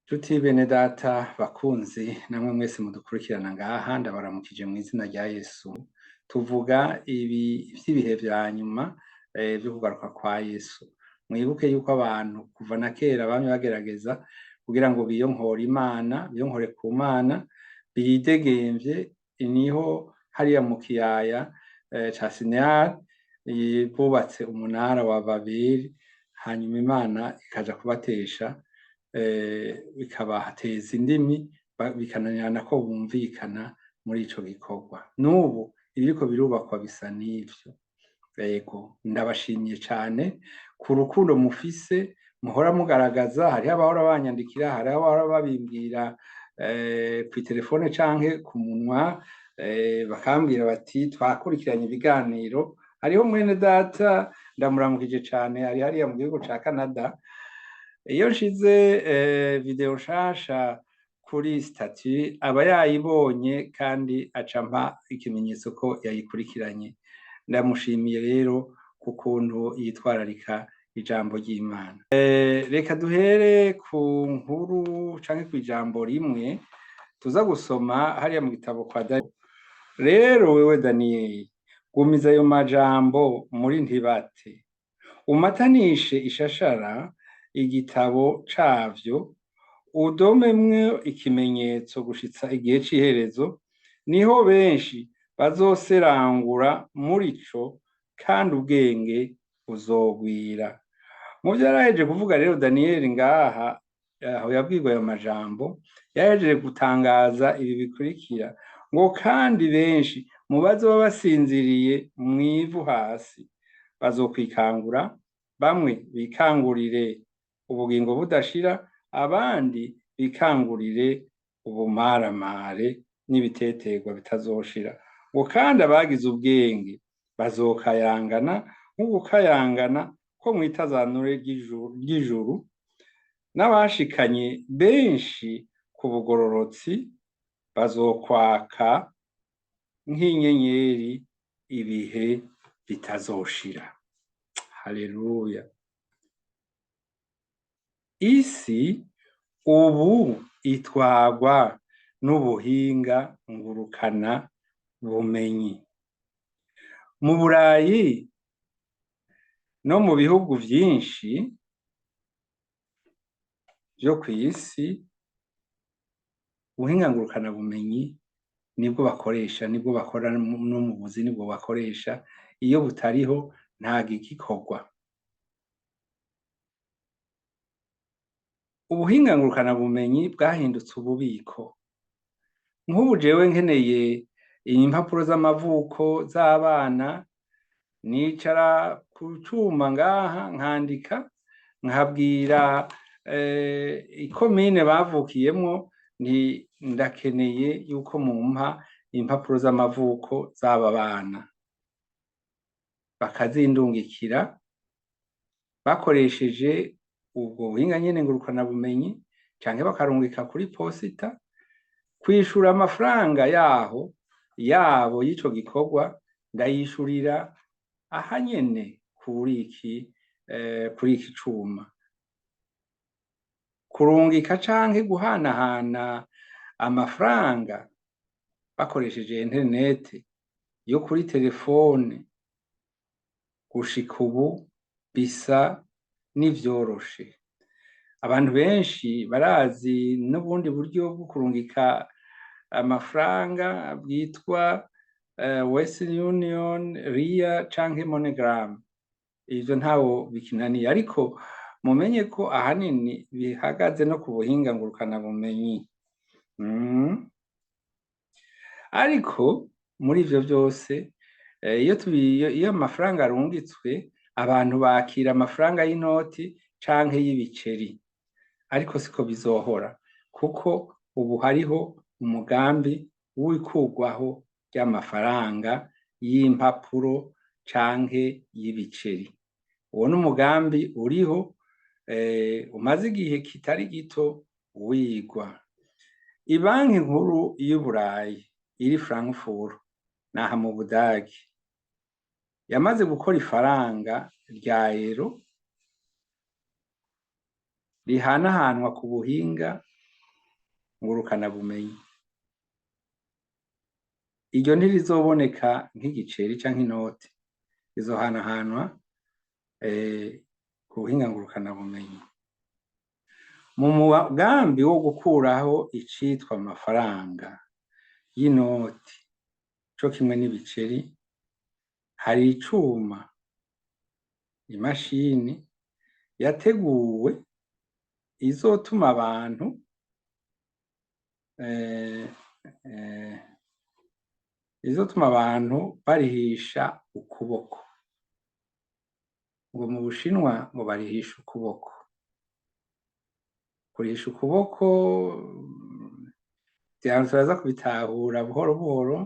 Nshuti bene data bakunzi namwe mwese mudukurikirana ngaha ndabaramukije mu izina rya Yesu. Tuvuga vy'ibihe vya nyuma vyo kugaruka kwa Yesu. Mwibuke yuko abantu kuva na kera bamye bagerageza kugira ngo biyonkore ku Mana, bidegemvye. Niho hariya mu kiyaya ca Sineyari bubatse umunara wa Babeli, hanyuma Imana ikaja kubatesha bikabateza indimi bikananirana ko bumvikana muri ico gikorwa. N'ubu ibiriko birubakwa bisa n'ivyo. Yego, ndabashimiye cane ku rukundo mufise muhora mugaragaza. Hariho abahora banyandikira, hariho abahora babimbwira kw'iterefone canke ku munwa, bakambwira bati twakurikiranye ibiganiro. Hariho mwene data ndamuramukije cane, ari hariya mu gihugu ca Canada. Iyo nshize video nshasha kuri statut aba yayibonye kandi aca ampa ikimenyetso ko yayikurikiranye. Ndamushimiye rero ku kuntu yitwararika ijambo ry'Imana. Reka duhere ku nkuru canke kw'ijambo rimwe tuza gusoma hariya mu gitabo kwa Daniyeli. Rero wewe Daniyeli, gumiza ayo majambo muri ntibate, umatanishe ishashara igitabo cavyo, udomemwo ikimenyetso gushitsa igihe c'iherezo. Niho benshi bazoserangura muri co, kandi ubwenge buzogwira. Muvyo yarahejeje kuvuga rero Daniyeli ngaha, aho yabwirwa ayo majambo, yahejeje gutangaza ibi bikurikira ngo: kandi benshi mu bazoba basinziriye mw'ivu hasi bazokwikangura, bamwe bikangurire ubugingo budashira, abandi bikangurire ubumaramare n'ibiteterwa bitazoshira. Ngo kandi abagize ubwenge bazokayangana nk'ugukayangana ko mw'itazanure ry'ijuru, n'abashikanye benshi ku bugororotsi bazokwaka nk'inyenyeri ibihe bitazoshira. Haleluya. Isi ubu itwarwa n'ubuhinga ngurukana bumenyi. Mu Burayi no mu bihugu vyinshi vyo kw'isi, ubuhinga ngurukana bumenyi nibwo bakoresha, nibwo bakora no mu buzi nibwo bakoresha. Iyo butariho nta gikorwa. Ubuhinga ngurukana bumenyi bwahindutse ububiko. Nk'ubu jewe nkeneye impapuro z'amavuko z'abana, nicara ku cuma ngaha nkandika, nkabwira ikomine bavukiyemwo nti ndakeneye yuko mumpa impapuro z'amavuko z'aba bana. Bakazindungikira bakoresheje ubwo buhinga nyene ngurukana bumenyi, canke bakarungika kuri posita. Kwishura amafaranga yabo y'ico gikorwa ndayishurira aha nyene kuri iki cuma. Kurungika canke guhanahana amafaranga bakoresheje interineti yo kuri telefone, gushika ubu bisa n'ivyoroshe. Abantu benshi barazi n'ubundi buryo bwo kurungika amafaranga bwitwa Western Union, RIA canke MoneyGram. Ivyo ntawo bikinaniye, ariko mumenye ko ahanini bihagaze no ku buhinga ngurukana bumenyi. Ariko muri ivyo vyose, iyo amafaranga arungitswe, abantu bakira amafaranga y'inoti canke y'ibiceri. Ariko siko bizohora, kuko ubu hariho umugambi w'ikurwaho ry'amafaranga y'impapuro canke y'ibiceri. Uwo n'umugambi uriho, umaze igihe kitari gito wigwa. Ibanki nkuru y'Uburayi iri Frankfurt naha mu Budagi yamaze gukora ifaranga rya euro rihanahanwa ku buhinga ngurukanabumenyi. Iryo ntirizoboneka nk'igiceri canke inoti, rizohanahanwa ku buhinga ngurukanabumenyi. Mu mugambi wo gukuraho icitwa amafaranga y'inoti co kimwe n'ibiceri, hari icuma, imashini yateguwe izotuma abantu barihisha ukuboko. Ngo mu Bushinwa ngo barihisha ukuboko. Kurihisha ukuboko turaza kubitahura buhoro buhoro.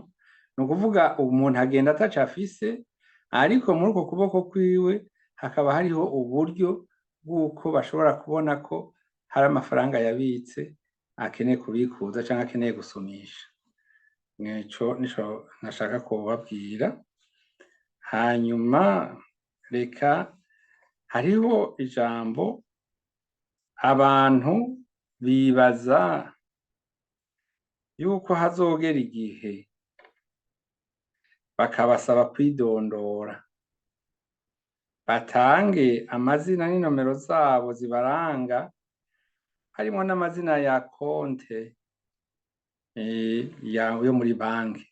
Ni ukuvuga umuntu agenda ataco afise, ariko muri uko kuboko kwiwe hakaba hariho uburyo bw'uko bashobora kubona ko hari amafaranga yabitse akeneye kubikuza canke akeneye gusumisha. Nico nashaka kubabwira. Hanyuma reka, hariho ijambo abantu bibaza yuko hazogera igihe bakabasaba kwidondora, batange amazina n'inomero zabo zibaranga, harimo n'amazina ya konte yo muri banki.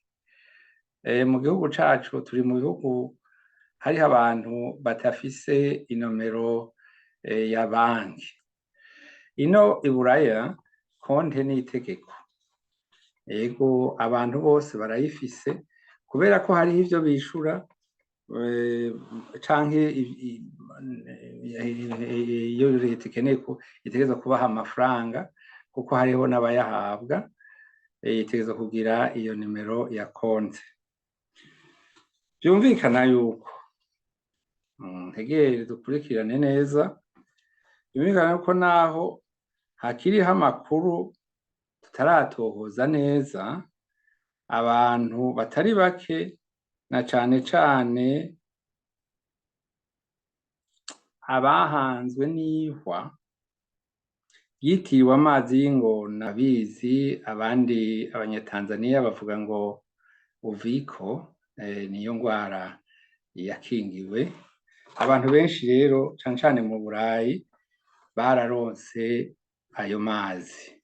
Mu gihugu cacu turi mu bihugu hariho abantu batafise inomero ya banki. Ino i Buraya konte ni itegeko. Ego abantu bose barayifise, kubera ko hariho ivyo bishura canke iyo leta ikeneye itegerezwa kubaha amafaranga, kuko hariho n'abayahabwa, itegerezwa kugira iyo nimero ya konte. Vyumvikana yuko, ntegere dukurikirane neza, vyumvikana yuko naho hakiriho amakuru tutaratohoza neza, abantu batari bake na cane cane abahanzwe n'ihwa yitiriwe amazi y'ingona bizi, abandi abanyatanzaniya bavuga ngo uviko, niyo ngwara yakingiwe. Abantu benshi rero cane cane mu Burayi bararonse ayo mazi.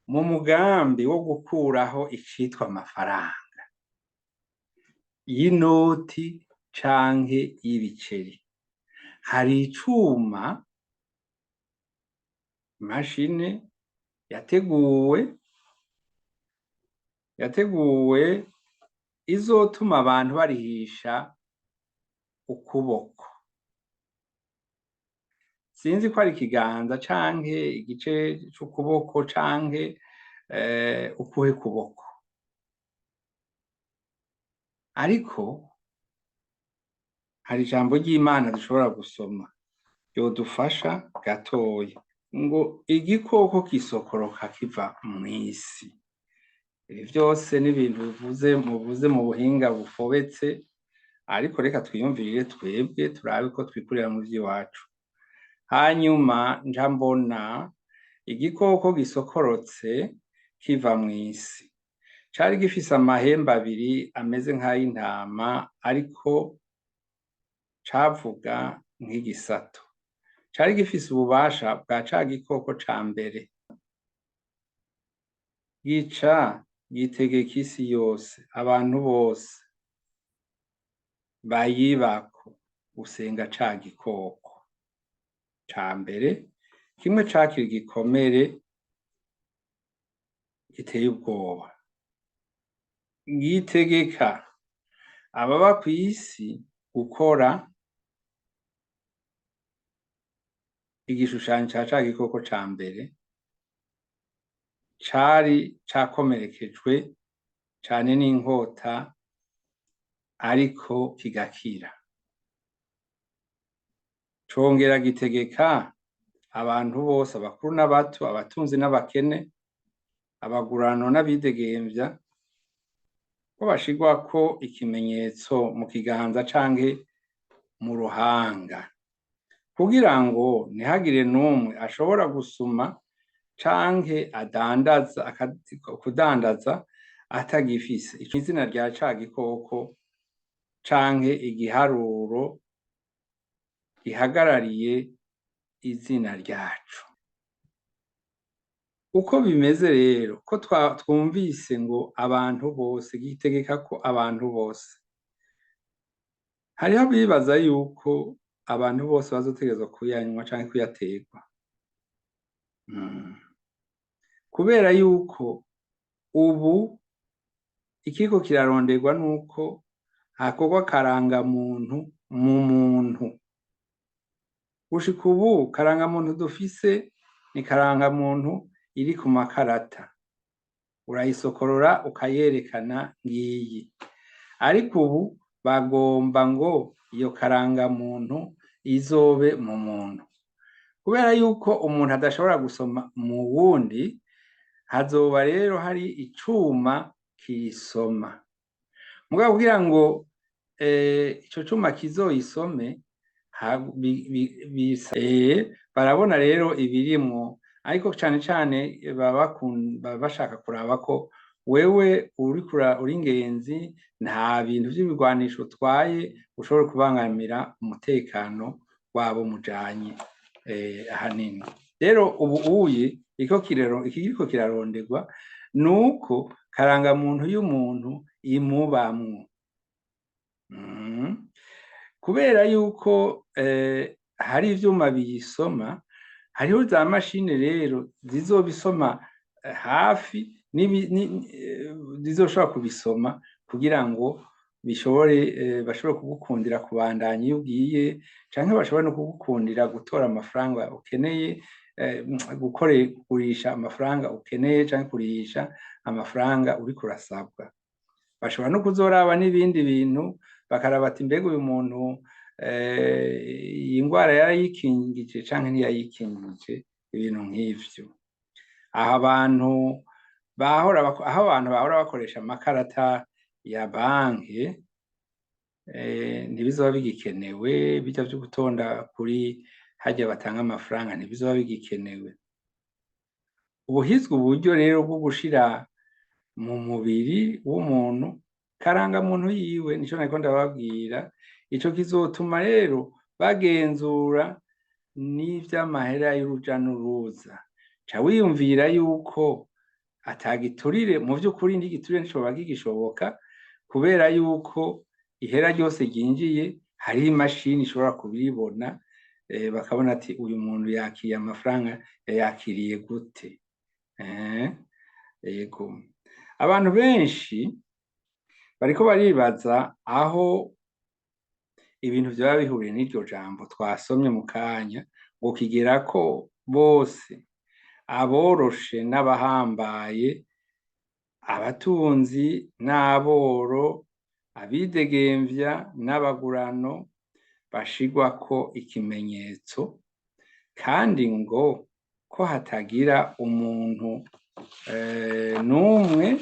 Mu mugambi wo gukuraho icitwa amafaranga y'inoti canke y'ibiceri, hari icuma, imashini yateguwe izotuma abantu barihisha ukuboko. Sinzi ko ari ikiganza canke igice c'ukuboko canke ukuhe kuboko, ariko hari ijambo ry'Imana dushobora gusoma ryodufasha gatoya, ngo igikoko kisokoroka kiva mw'isi. Ibi vyose ni ibintu muvuze mu buhinga bufobetse, ariko reka twiyumvirire twebwe turabe ko twikurira mu vy'iwacu. Hanyuma nja mbona igikoko gisokorotse kiva mw'isi, cari gifise amahembe abiri ameze nk'ay'intama, ariko cavuga nk'igisato. Cari gifise ububasha bwa ca gikoko ca mbere, gica gitegeka isi yose, abantu bose bayibako gusenga ca gikoko ca mbere, kimwe cakira igikomere giteye ubwoba. Gitegeka ababa kw'isi gukora igishushanyo ca ca gikoko ca mbere, cari cakomerekejwe cane n'inkota, ariko kigakira. Congera gitegeka abantu bose, abakuru n'abato, abatunzi n'abakene, abagurano n'abidegemvya, ko bashirwako ikimenyetso mu kiganza canke mu ruhanga, kugira ngo ntihagire n'umwe ashobora gusuma canke adandaza kudandaza atagifise ico izina rya ca gikoko canke igiharuro gihagarariye izina ryacu. Uko bimeze rero ko twumvise ngo abantu bose gitegeka ko abantu bose, hariho abibaza yuko abantu bose bazotegerezwa kuyanywa canke kuyaterwa, kubera yuko ubu ikiriko kiraronderwa nuko hakorwa karangamuntu mu muntu. Gushika ubu karangamuntu dufise ni karangamuntu iri ku makarata, urayisokorora ukayerekana ngiyi, ariko ubu bagomba ngo iyo karangamuntu izobe mu muntu. Kubera yuko umuntu adashobora gusoma mu wundi, hazoba rero hari icuma kiyisoma. Mugabo kugira ngo ico cuma kizoyisome barabona rero ibirimwo, ariko cane cane baba bashaka kuraba ko wewe uri ingenzi, nta bintu vy'ibigwanisho utwaye ushobora kubangamira umutekano wabo mujanye ahanini. Rero ubu ikiriko kiraronderwa nuko karangamuntu y'umuntu imubamwo. Kubera yuko hari ivyuma biyisoma, hariho za mashine rero zizobisoma hafi zizoshobora kubisoma kugira ngo bashobore kugukundira kubandanya iyo ugiye, canke bashobore no kugukundira gutora amafaranga ukeneye, kugurisha amafaranga ukeneye canke kurisha amafaranga uriko urasabwa. Bashobora no kuzoraba n'ibindi bintu bakaraba ati mbega uyu muntu iyi ngwara yarayikingije canke ntiyayikingije, ibintu nk'ivyo. Aho abantu bahora bakoresha amakarata ya banki ntibizoba bigikenewe, birya vyo gutonda kuri harya batanga amafaranga ntibizoba bigikenewe. Ubu hizwe uburyo rero bwo gushira mu mubiri w'umuntu karangamuntu yiwe, nico nariko ndababwira. Ico kizotuma rero bagenzura n'ivy'amahera y'uruja n'uruza. Ca wiyumvira yuko atagiturire, mu vy'ukuri n'igiturire nticoba kigishoboka, kubera yuko ihera ryose ryinjiye hariho imashini ishobora kubibona, bakabona ati uyu muntu yakiriye amafaranga yayakiriye gute. Yego, abantu benshi bariko baribaza aho ibintu vyoba bihuriye n'iryo jambo twasomye mu kanya, ngo kigerako bose, aboroshe n'abahambaye, abatunzi n'aboro, abidegemvya n'abagurano bashirwako ikimenyetso, kandi ngo ko hatagira umuntu n'umwe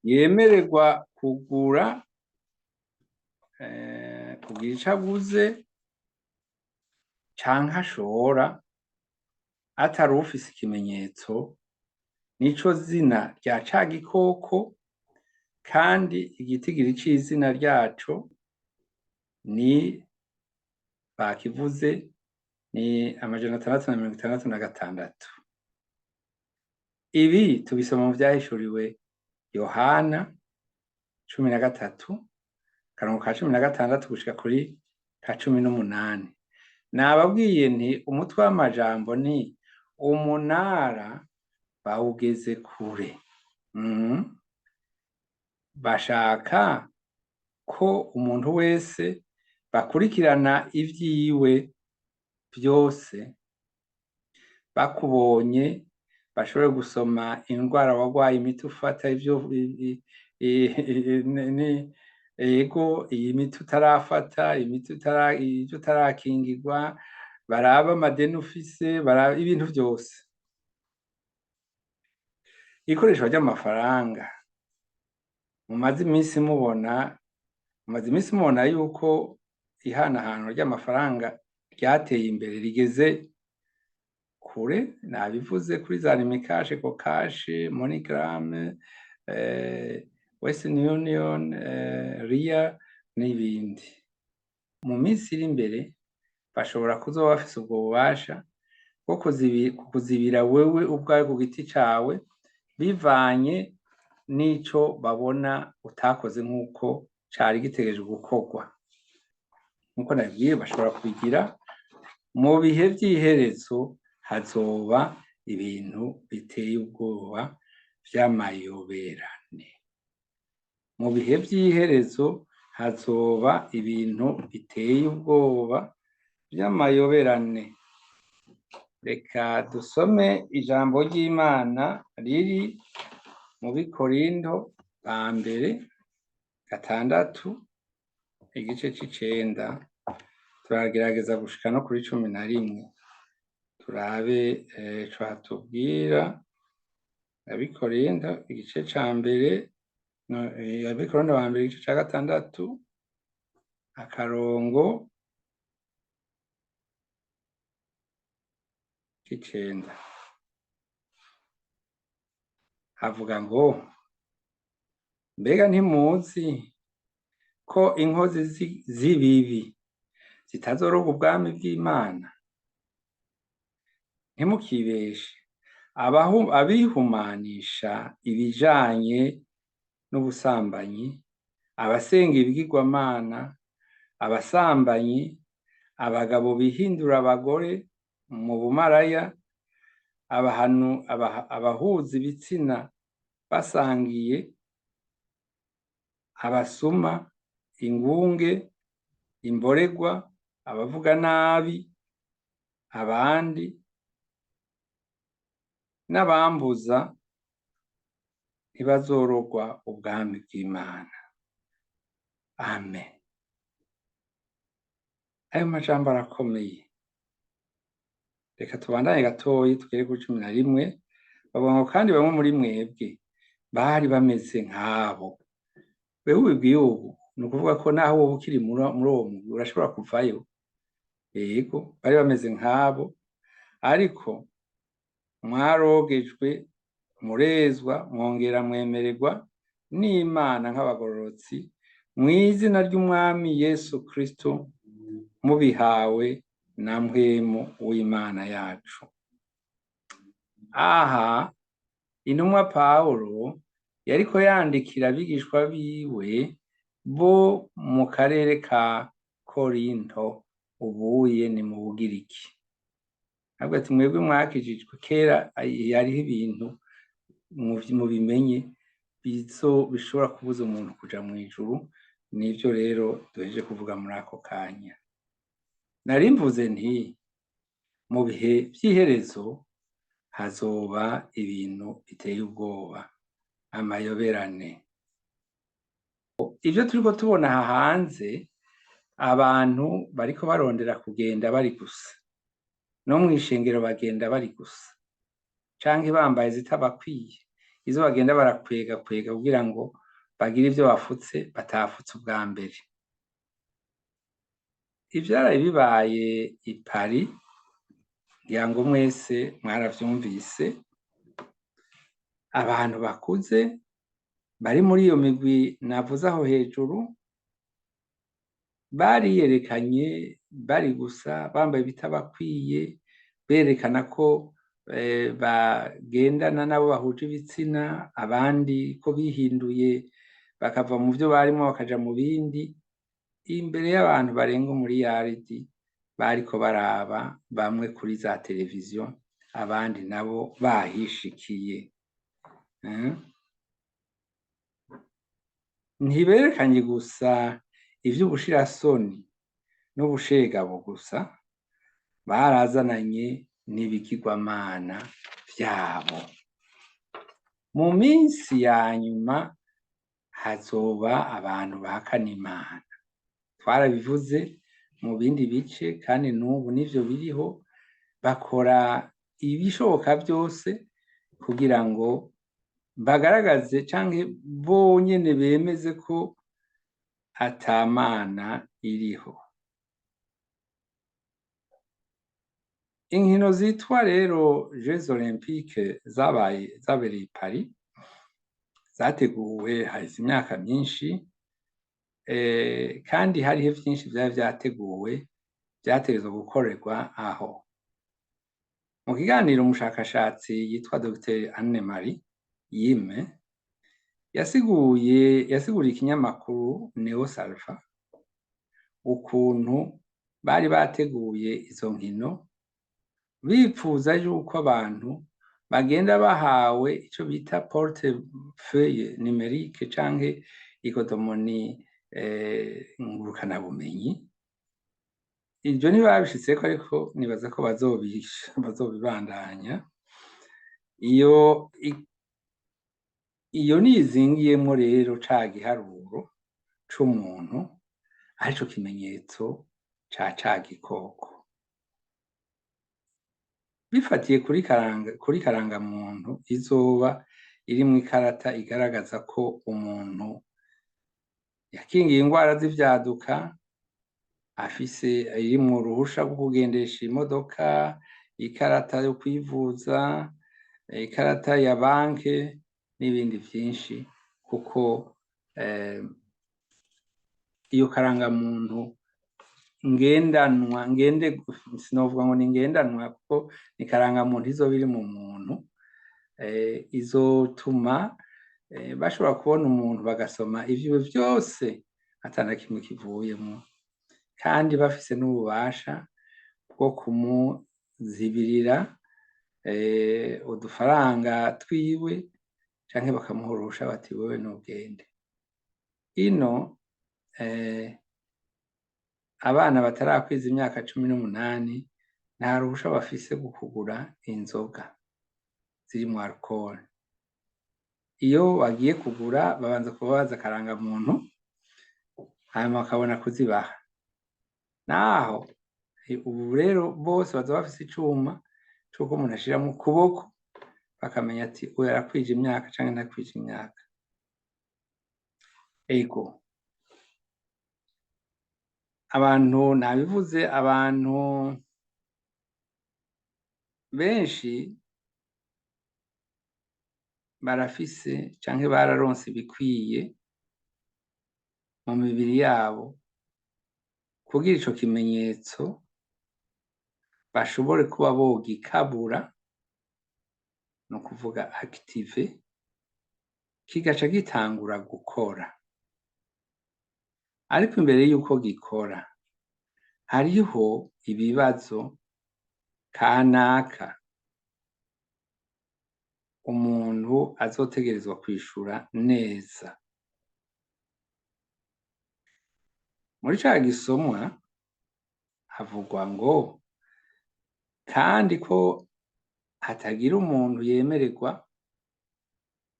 yemererwa kugira ico aguze canke ashora atari ufise ikimenyetso n'ico zina rya ca gikoko, kandi igitigiri c'izina ryaco ni bakivuze ni 666. Ibi tubisoma mu vyahishuriwe Yohana 13:16 gushika kuri 18. Nababwiye nti umutwe w'amajambo ni umunara bawugeze kure. Bashaka ko umuntu wese bakurikirana ivyiwe vyose, bakubonye bashobore gusoma indwara wagwaye, imiti ufata, ivyo ego iyi miti utarafata, ivyo utarakingirwa, baraba amadeni ufise, baraba ibintu vyose. Ikoreshwa ry'amafaranga mumaze imisi mubona yuko ihanahano ry'amafaranga ryateye imbere, rigeze kure, nabivuze kuri za Nimikashe, Kokashe, MoneyGram, Western Union, RIA n'ibindi. Mu minsi iri imbere bashobora kuzoba bafise ubwo bubasha bwo kukuzibira wewe ubwawe ku giti cawe bivanye n'ico babona utakoze nk'uko cari gitegerejwe gukorwa. Nk'uko nabibwiye bashobora kubigira mu bihe vy'iherezo, hazoba ibintu biteye ubwoba vy'amayoberane. Mu bihe vy'iherezo hazoba ibintu biteye ubwoba vy'amayoberane. Reka dusome ijambo ry'Imana riri mu Bikorinto ba mbere 6 igice c'9, turagerageza gushika no kuri 11 turabe ico hatubwira. Abikorinto igice ca mbere, Abikorinto ba mbere igice ca 6 akarongo c'9 havuga ngo, mbega ntimuzi ko inkozi z'ibibi zitazoroga ubwami bw'Imana? Ntimukibeshe, abihumanisha ibijanye n'ubusambanyi, abasenga ibigirwamana, abasambanyi, abagabo bihindura abagore mu bumaraya, abahuza ibitsina basangiye, abasuma, ingunge, imboregwa, abavuga nabi abandi, n'abambuza ntibazorogwa ubwami bw'Imana. Amen. Ayo majambo arakomeye. Reka tubandanye gatoyi tugere kuri 11. Bavuga ngo kandi bamwe muri mwebwe bari bameze nk'abo. Wewe ubibwiye ubu, ni ukuvuga ko naho wowe ukiri muri uwo mugwi urashobora kuvayo. Yego, bari bameze nk'abo, ariko mwarogejwe, murezwa, mwongera mwemererwa n'Imana nk'abagororotsi mw'izina ry'Umwami Yesu Kristo, mubihawe na mpwemu w'Imana yacu. Aha intumwa Pawulo yariko yandikira abigishwa biwe bo mu karere ka Korinto, ubuye ni mu Bugiriki. Ntabwo ati mwebwe mwakijijwe kera, yariho ibintu mubimenye bishobora kubuza umuntu kuja mu ijuru. Nivyo rero duheje kuvuga muri ako kanya. Nari mvuze nti mu bihe vy'iherezo hazoba ibintu biteye ubwoba, amayoberane. Ivyo turiko tubona aha hanze, abantu bariko barondera kugenda bari gusa, no mw'ishengero bagenda bari gusa, canke bambaye zitabakwiye, izo bagenda barakwega kugira ngo bagire ivyo bafutse batafutse ubwa mbere. Ivyaraye bibaye i Paris, ngira ngo mwese mwaravyumvise, abantu bakuze bari muri iyo migwi navuze aho hejuru, bariyerekanye bari gusa, bambaye ibitabakwiye, berekana ko bagendana nabo bahuje ibitsina, abandi ko bihinduye bakava mu vyo barimo bakaja mu bindi, imbere y'abantu barenga umuriyaridi bariko baraba, bamwe kuri za televiziyo, abandi nabo bahishikiye. Ntiberekanye gusa ivy'ubushirasoni n'ubushegabo gusa, barazananye n'ibigirwamana vyabo. Mu minsi ya nyuma hazoba abantu bahakana Imana. Twarabivuze mu bindi bice, kandi n'ubu nivyo biriho, bakora ibishoboka byose kugira ngo bagaragaze canke bonyene bemeze ko ata Mana iriho. inkino zitwa rero Jeux Olympiques zabereye i Paris, zateguwe haheze imyaka myinshi, kandi hariho vyinshi vyari vyateguwe vyategerezwa gukorerwa aho. Mu kiganiro umushakashatsi yitwa Dr Anne-Marie Yime yasiguriye ikinyamakuru Neo Salva ukuntu bari bateguye izo nkino bipfuza yuko abantu bagenda bahawe ico bita portefeuille numérique canke ikotomoni ngurukana bumenyi. Ivyo ntibabishitseko ariko nibaza ko bazobibandanya. Iyo nizingiyemwo rero ca giharuro c'umuntu arico kimenyetso ca gikoko. Bifatiye kuri karangamuntu izoba irimwo ikarata igaragaza ko umuntu yakingiye ingwara z'ivyaduka, irimwo uruhusha rwo kugendesha imodoka, ikarata yo kwivuza, ikarata ya banke n'ibindi vyinshi, kuko iyo karangamuntu ngendanwa, sinovuga ngo ni ngendanwa kuko ni karangamuntu izoba iri mu muntu, izotuma bashobora kubona umuntu bagasoma ivyiwe vyose atana kimwe kivuyemwo, kandi bafise n'ububasha bwo kumuzibirira udufaranga twiwe canke bakamuha uruhusha bati wewe ntugende. Ino abana batarakwiza imyaka 18 nta ruhusha bafise rwo kugura inzoga zirimwo alcool. Iyo bagiye kugura babanza kubabaza akarangamuntu hanyuma bakabona kuzibaha. Naho ubu rero bose baza bafise icuma c'uko umuntu ashira mu kuboko bakamenya ati uyu arakwije imyaka canke ntakwije imyaka. Ego abantu nabivuze, abantu benshi barafise canke bararonse ibikwiye mu mibiri yabo kugira ico kimenyetso bashobore kuba bogikabura, no kuvuga active, kigaca gitangura gukora. Ariko imbere yuko gikora hariho ibibazo kanaka umuntu azotegerezwa kwishura neza. Muri ca gisomwa havugwa ngo kandi ko hatagira umuntu yemererwa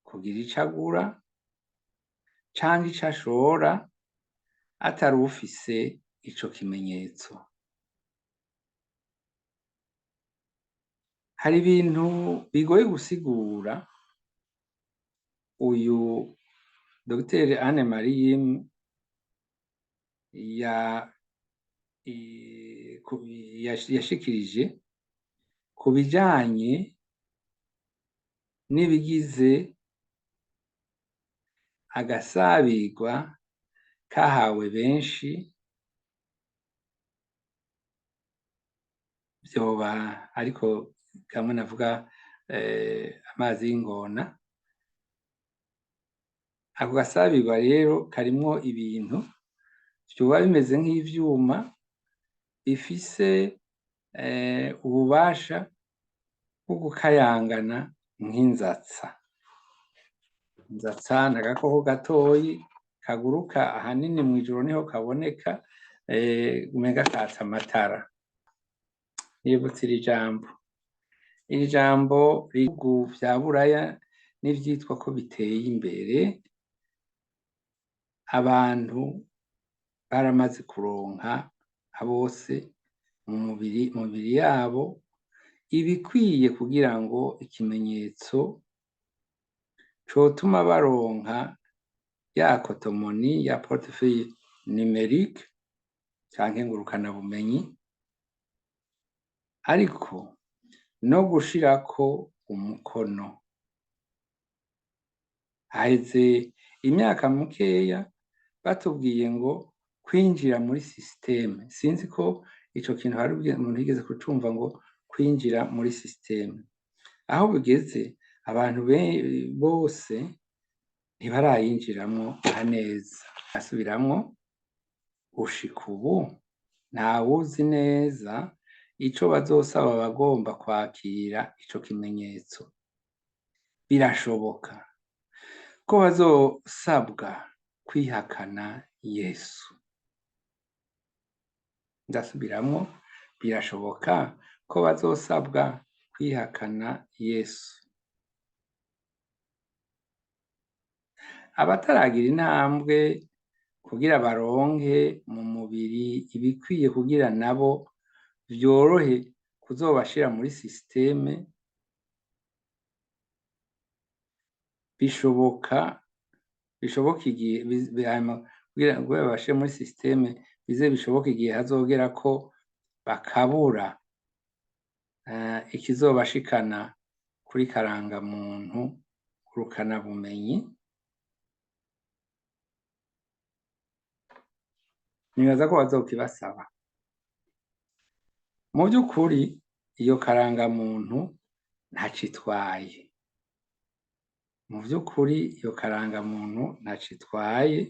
kugira ico agura canke ico ashora atari ufise ico kimenyetso. Hari ibintu bigoye gusigura uyu Dr Anne-Marie Yime yashikirije ku bijanye n'ibigize agasabigwa kahawe benshi, vyoba ariko kamwe navuga amazi y'ingona. Ako gasabigwa rero karimwo ibintu vyoba bimeze nk'ivyuma bifise ububasha bwo gukayangana nk'inzatsa. Inzatsa ni agakoko gatoyi kaguruka ahanini mw'ijoro niho kaboneka, umenga katsa amatara. Nibutse iri jambo. Iri jambo ibihugu vya Buraya n'ivyitwa ko biteye imbere, abantu baramaze kuronka bose mu mubiri yabo ibikwiye kugira ngo ikimenyetso cotuma baronka ya kotomoni ya portefeuille numérique canke ngurukana bumenyi ariko no gushirako umukono. Haheze imyaka mikeya batubwiye ngo kwinjira muri systeme, sinzi ko ico kintu hari umuntu yigeze kucumva, ngo kwinjira muri systeme, aho bigeze abantu bose ntibarayinjiramwo neza. Asubiramwo, gushika ubu ntawuzi neza ico bazosaba abagomba kwakira ico kimenyetso. Birashoboka ko bazosabwa kwihakana Yesu. Ndasubiramwo, birashoboka ko bazosabwa kwihakana Yesu. Abataragira intambwe kugira baronke mu mubiri ibikwiye kugira nabo vyorohe kuzobashira muri systeme, bishoboka igihe kugira babashire muri systeme, bize bishoboka igihe hazogera ko bakabura ikizobashikana kuri karangamuntu ngurukana bumenyi. Nibaza ko bazokibasaba. Mu by'ukuri iyo karangamuntu ntacitwaye. Mu by'ukuri iyo karangamuntu ntacitwaye,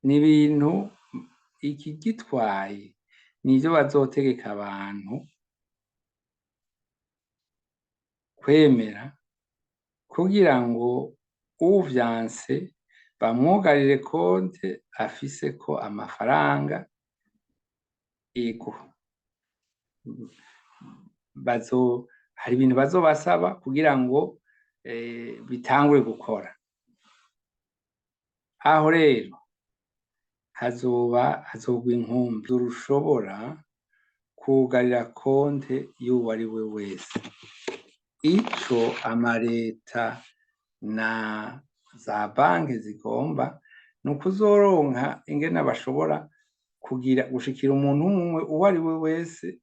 ni ibintu ikigitwaye nivyo bazotegeka abantu kwemera, kugira ngo uvyanse bamwugarire konte afiseko amafaranga. Ego hari ibintu bazobasaba kugira ngo bitangure gukora. Aho rero hazogwa inkumbi rushobora kugarira konte y'uwo ari we wese. Ico amareta na za banki zigomba ni ukuzoronka ingene bashobora gushikira umuntu umwe uwo ari we wese,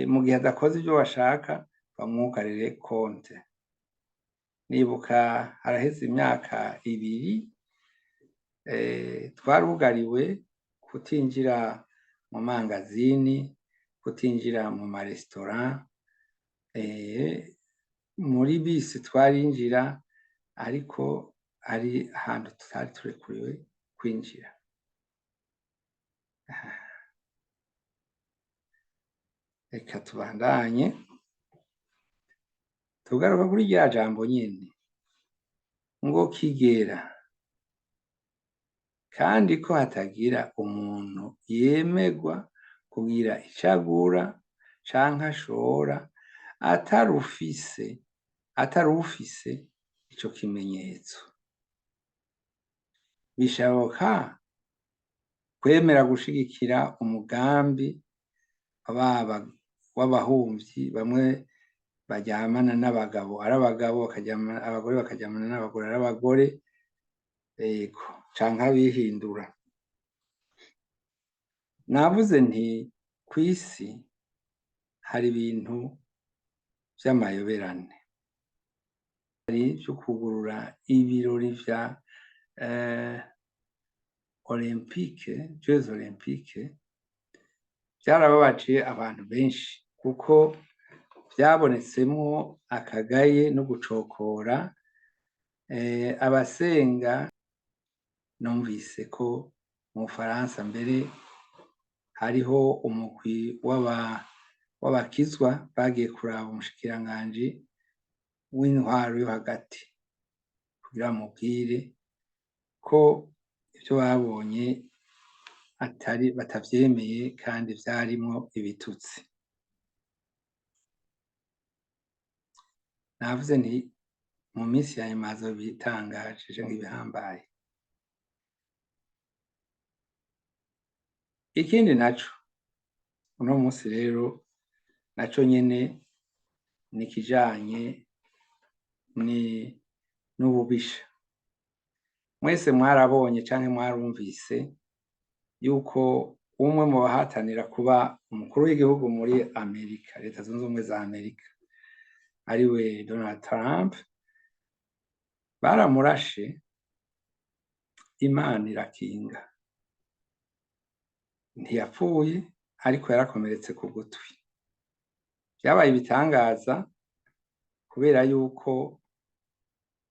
mu gihe adakoze ivyo bashaka bamwugarire konte. Nibuka haraheze imyaka 2 twarugariwe kutinjira mu mangazini, kutinjira mu maresitora, muri bisi twarinjira ariko ari ahantu tutari turekuriwe kwinjira. Reka tubandanye tugaruka kuri rya jambo nyene ngo kigera, kandi ko hatagira umuntu yemegwa kugira icagura canke ashora atarufise ico kimenyetso. Bishoboka kwemera gushigikira umugambi w'abahumvyi bamwe baryamana n'abagabo ari abagabo, abagore bakaryamana n'abagore ari abagore, ego, canke abihindura. Navuze nti kw'isi hari ibintu vy'amayoberane. Hari vyo kugurura ibirori vya Jeux Olympiques, vyarababaje abantu benshi kuko vyabonetsemwo akagaye no gucokora. Abasenga, numvise ko mu Bufaransa mbere hariho umugwi w'abakizwa bagiye kuraba umushikiranganji w'intwaro yo hagati kugira bamubwire ko ivyo babonye batavyemeye kandi vyarimwo ibitutsi. Navuze nti mu minsi ya nyuma bitangaje nk'ibihambaye. Ikindi naco uno munsi rero naco nyene ni kijanye n'ububisha. Mwese mwarabonye canke mwarumvise yuko umwe mu bahatanira kuba umukuru w'igihugu muri Amerika, Leta Zunze Ubumwe za Amerika, ariwe Donald Trump, baramurashe, Imana irakinga, ntiyapfuye ariko yarakomeretse ku gutwi. Vyabaye ibitangaza kubera yuko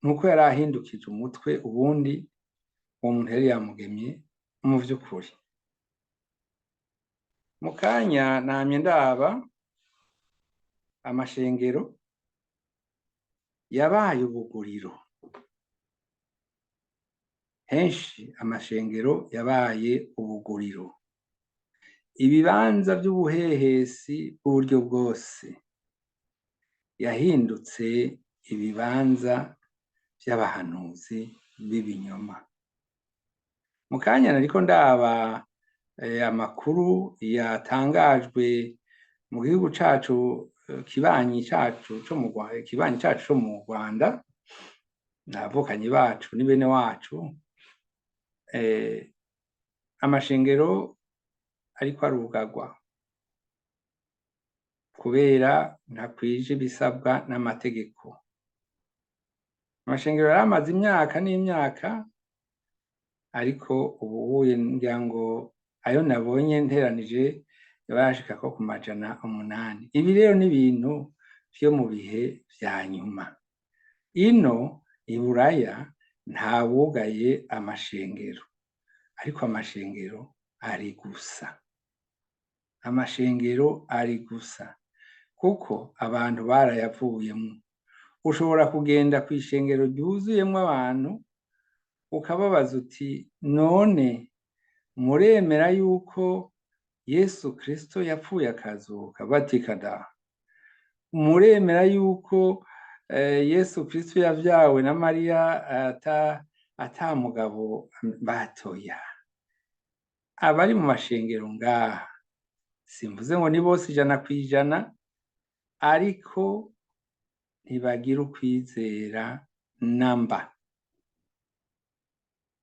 nuko yari ahindukije umutwe, ubundi uwo muntu yari yamugemye mu vy'ukuri. Mu kanya namye ndaba amashengero yabaye ubuguriro, henshi amashengero yabaye ubuguriro, ibibanza vy'ubuhehesi bw'uburyo bwose yahindutse ibibanza vy'abahanuzi b'ibinyoma. Mu kanya nariko ndaba amakuru yatangajwe mu gihugu cacu, kibanyi cacu co mu Rwanda, n'abavukanyi bacu ni bene wacu, amashengero ariko arugarwa kubera ntakwije ibisabwa n'amategeko. Amashengero yaramaze imyaka n'imyaka, ariko ubuye ngira ngo ayo nabonye nteranije yabashika ko ku 800. Ibi rero ni ibintu vyo mu bihe vya nyuma. Ino i Buraya nta wugaye amashengero, ariko amashengero ari gusa, amashengero ari gusa, kuko abantu barayavuyemwo. Ushobora kugenda kw'ishengero ryuzuyemwo abantu ukababaza uti none muremera yuko Yesu Kristo yapfuye akazuka? Bati kada. Muremera yuko Yesu Kristo yavyawe na Mariya ata mugabo? Batoya. Abari mu mashengero ngaha, simvuze ngo ni bose 100%, ariko ntibagira ukwizera namba.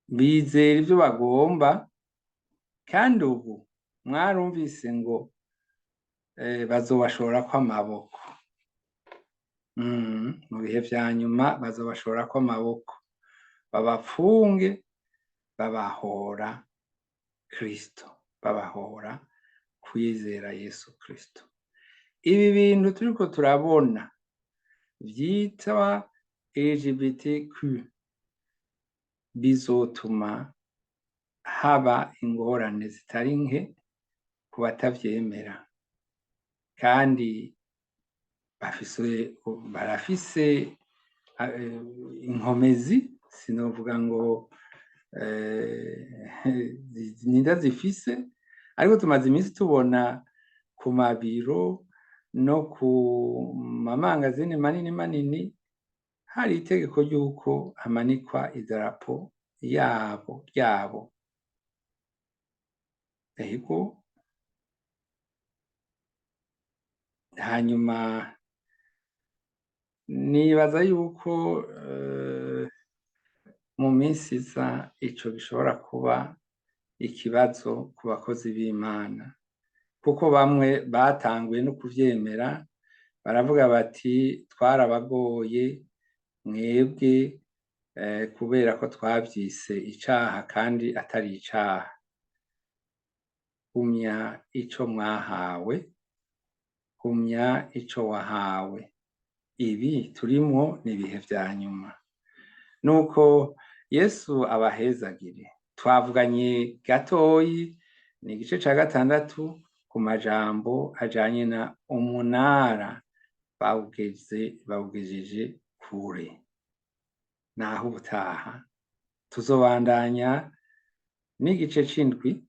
Bizera ivyo bagomba, kandi ubu mwarumvise ngo bazobashorako amaboko. Mu bihe vya nyuma bazobashorako amaboko, babapfunge, babahora Kristo, babahora kwizera Yesu Kristo. Ibi bintu turiko turabona vyitwa LGBTQ bizotuma haba ingorane zitari nke ku batavyemera, kandi barafise inkomezi, sinovuga ngo ninda zifise, ariko tumaze iminsi tubona ku mabiro no ku mamangazini manini manini hari itegeko ry'uko hamanikwa idarapo ryabo. Ego, hanyuma nibaza yuko mu minsi iza ico gishobora kuba ikibazo ku bakozi b'Imana, kuko bamwe batanguye no kuvyemera, baravuga bati twarabagoye mwebwe kubera ko twavyise icaha kandi atari icaha. Gumya ico mwahawe, gumya ico wahawe. Ibi turimwo ni ibihe vya nyuma. Nuko Yesu abahezagire. Twavuganye gatoyi, ni igice ca 6 ku majambo ajanye na umunara bawugejeje kure. Naho ubutaha tuzobandanya n'igice c'indwi,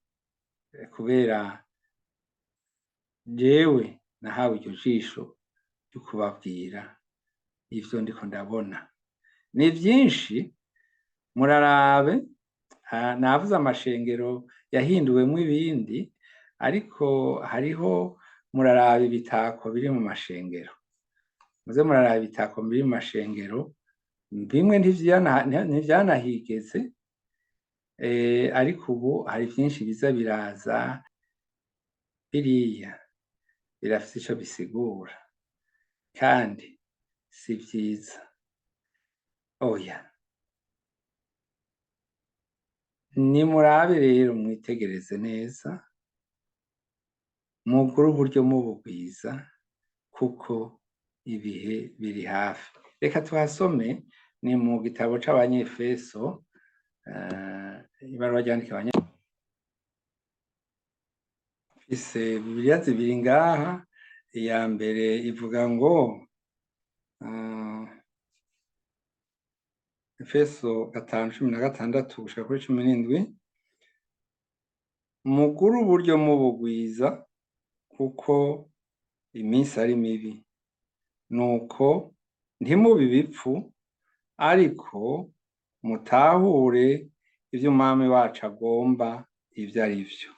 kubera jewe nahawe iryo jisho ryo kubabwira ivyo ndiko ndabona. Ni vyinshi, murarabe. Navuze amashengero yahinduwemwo ibindi, ariko hariho murarabe ibitako biri mu mashengero. Muze murarabe ibitako biri mu mashengero, bimwe ntivyanahigeze, ariko ubu hari vyinshi biza biraza biriya birafise ico bisigura kandi si vyiza. Oya, nimurabe rero mwitegereze neza, mugure uburyo mubugwiza kuko ibihe biri hafi. Reka tuhasome, ni mu gitabo c'Abanyefeso, ibaruwa ryandika mfise Bibiliya zibiri ngaha. Iya mbere ivuga ngo Efeso 5:16 gushika kuri 17, mugure uburyo mubugwiza kuko iminsi ari mibi, nuko ntimubi ibipfu, ariko mutahure ivyo umwami wacu agomba ivyo ari vyo.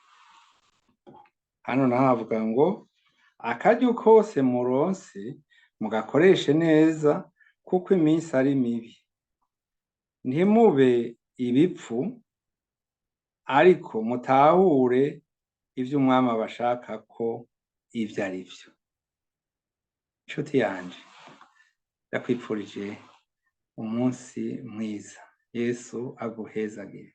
Hano naho havuga ngo akaryo kose muronse mugakoreshe neza kuko iminsi ari mibi, ntimube ibipfu, ariko mutahure ivyo umwami abashaka ko ivyo ari vyo. Nshuti yanje, ndakwipfurije umunsi mwiza. Yesu aguhezagire.